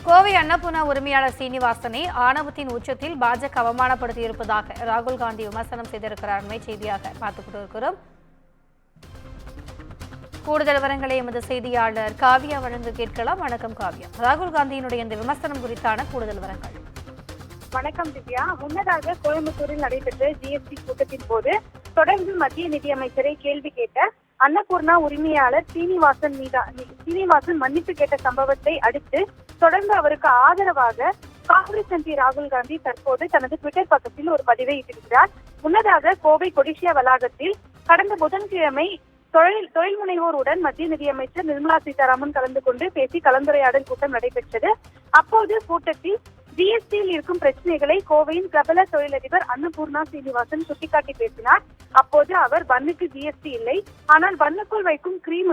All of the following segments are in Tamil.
கோவை அன்னபூர்ணா உரிமையாளர் சீனிவாசனை ஆணவத்தின் உச்சத்தில் பாஜக அவமானப்படுத்தியிருப்பதாக ராகுல் காந்தி விமர்சனம் செய்திருக்கிறார். அண்மை செய்தியாக பார்த்துக் கொண்டிருக்கிறோம். கூடுதல் விவரங்களை எமது செய்தியாளர் காவியா வழங்க கேட்கலாம். வணக்கம் காவியா. ராகுல் காந்தியினுடைய இந்த விமர்சனம் குறித்தான கூடுதல் விவரங்கள். வணக்கம் திவ்யா. முன்னதாக கோயம்புத்தூரில் நடைபெற்ற ஜிஎஸ்டி கூட்டத்தின் போது தொடர்ந்து மத்திய நிதியமைச்சரை கேள்வி கேட்ட அன்னபூர்ணா உரிமையாளர் சீனிவாசன் மன்னிப்பு கேட்ட சம்பவத்தை அடுத்து தொடர்ந்து அவருக்கு ஆதரவாக காங்கிரஸ் எம்பி ராகுல் காந்தி தற்போது தனது ட்விட்டர் பக்கத்தில் ஒரு பதிவை இட்டிருக்கிறார். முன்னதாக கோவை கொடிஷியா வளாகத்தில் கடந்த புதன்கிழமை தொழில் முனைவோருடன் மத்திய நிதியமைச்சர் நிர்மலா சீதாராமன் கலந்து கொண்டு பேசி கலந்துரையாடல் கூட்டம் நடைபெற்றது. அப்போது கூட்டத்தில் ஜிஎஸ்டியில் இருக்கும் பிரச்சனைகளை கோவையின் பிரபல தொழிலதிபர் அன்னபூர்ணா சீனிவாசன் சுட்டிக்காட்டி பேசினார். அப்போது அவர் பன்னுக்கு ஜிஎஸ்டி இல்லை, ஆனால் பன்னுக்குள் வைக்கும் கிரீம்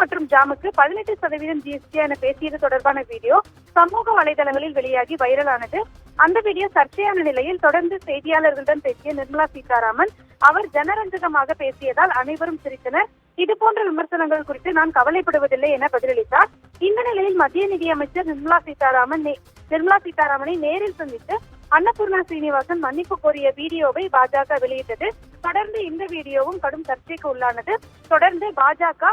மற்றும் ஜாமுக்கு 18% ஜிஎஸ்டி என பேசியது தொடர்பான வீடியோ சமூக வலைதளங்களில் வெளியாகி வைரலானது. அந்த வீடியோ சர்ச்சையான நிலையில் தொடர்ந்து செய்தியாளர்களிடம் பேசிய நிர்மலா சீதாராமன் அவர் ஜனரஞ்சகமாக பேசியதால் அனைவரும் சிரித்தனர். இதுபோன்ற விமர்சனங்கள் குறித்து நான் கவலைப்படுவதில்லை என பதிலளித்தார். இந்த நிலையில் மத்திய நிதியமைச்சர் நிர்மலா சீதாராமனை நேரில் சந்தித்து அன்னபூர்ணா சீனிவாசன் மன்னிப்பு கோரிய வீடியோவை பாஜக வெளியிட்டது. தொடர்ந்து இந்த வீடியோவும் கடும் சர்ச்சைக்கு உள்ளானது. தொடர்ந்து பாஜக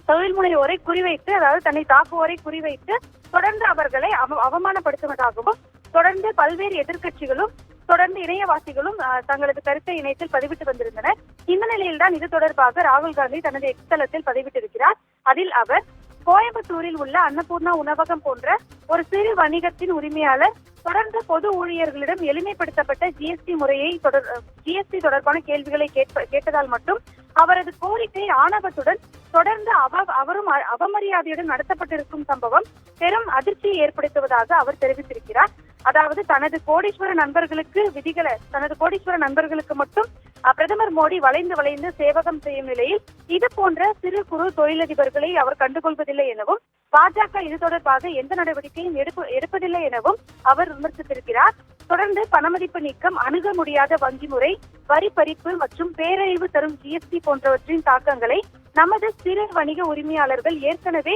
தொழில் முனைவோரை குறிவைத்து, அதாவது தன்னை தாக்குவோரை குறிவைத்து தொடர்ந்து அவர்களை அவமானப்படுத்துவதாகவும் தொடர்ந்து பல்வேறு எதிர்க்கட்சிகளும் தொடர்ந்து இணையவாசிகளும் தங்களது கருத்தை இணையத்தில் பதிவிட்டு வந்திருந்தனர். இந்த நிலையில்தான் இது தொடர்பாக ராகுல் காந்தி தனது எக்ஸ் தளத்தில் பதிவிட்டிருக்கிறார். அதில் அவர் கோயம்புத்தூரில் உள்ள அன்னபூர்ணா உணவகம் போன்ற ஒரு சிறு வணிகத்தின் உரிமையாளர் தொடர்ந்து பொது ஊழியர்களிடம் எளிமைப்படுத்தப்பட்ட ஜிஎஸ்டி தொடர்பான கேள்விகளை கேட்டதால் மட்டும் அவரது கோரிக்கை ஆணவத்துடன் தொடர்ந்து அவரும் அவமரியாதையுடன் நடத்தப்பட்டிருக்கும் சம்பவம் பெரும் அதிர்ச்சியை ஏற்படுத்துவதாக அவர் தெரிவித்திருக்கிறார். அதாவது தனது கோடீஸ்வர நண்பர்களுக்கு மட்டும் பிரதமர் மோடி வளைந்து சேவகம் செய்யும் நிலையில் இது போன்ற சிறு குறு தொழிலதிபர்களை அவர் கண்டுகொள்வதில்லை எனவும் பாஜக இது தொடர்பாக எந்த நடவடிக்கையும் எடுப்பதில்லை எனவும் அவர் விமர்சித்திருக்கிறார். தொடர்ந்து பணமதிப்பு நீக்கம், அணுக முடியாத வங்கி முறை, வரி பறிப்பு மற்றும் பேரழிவு தரும் ஜிஎஸ்டி போன்றவற்றின் தாக்கங்களை நமது சிறு வணிக உரிமையாளர்கள் ஏற்கனவே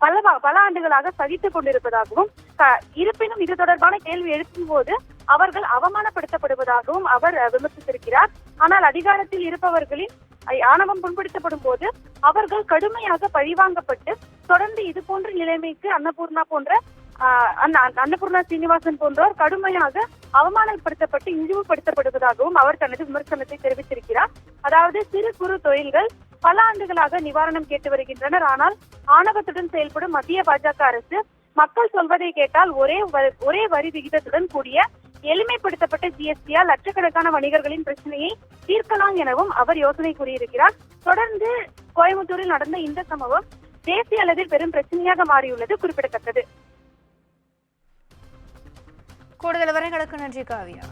பல ஆண்டுகளாக சகித்துக் கொண்டிருப்பதாகவும் இருப்பினும் இது தொடர்பான கேள்வி எழுப்பும் போது அவர்கள் அவமானப்படுத்தப்படுவதாகவும் அவர் விமர்சித்திருக்கிறார். ஆனால் அதிகாரத்தில் இருப்பவர்களின் ஆணவம் புண்படுத்தப்படும் போது அவர்கள் கடுமையாக பழிவாங்கப்பட்டு தொடர்ந்து இது போன்ற நிலைமைக்கு அன்னபூர்ணா சீனிவாசன் போன்றோர் கடுமையாக அவமானப்படுத்தப்பட்டு இழிவுபடுத்தப்படுவதாகவும் அவர் தனது விமர்சனத்தை தெரிவித்திருக்கிறார். அதாவது சிறு குறு தொழில்கள் பல ஆண்டுகளாக நிவாரணம் கேட்டு வருகின்றனர். ஆனால் ஆணவத்துடன் செயல்படும் மத்திய பாஜக அரசு மக்கள் சொல்வதை கேட்டால் ஒரே வரி விகிதத்துடன் கூடிய எளிமைப்படுத்தப்பட்ட ஜிஎஸ்டியால் லட்சக்கணக்கான வணிகர்களின் பிரச்சனையை தீர்க்கலாம் எனவும் அவர் யோசனை கூறியிருக்கிறார். தொடர்ந்து கோயம்புத்தூரில் நடந்த இந்த சம்பவம் தேசிய அளவில் பெரும் பிரச்சனையாக மாறியுள்ளது குறிப்பிடத்தக்கது. கூடுதல் விவரங்களுக்கு நன்றி காவியா.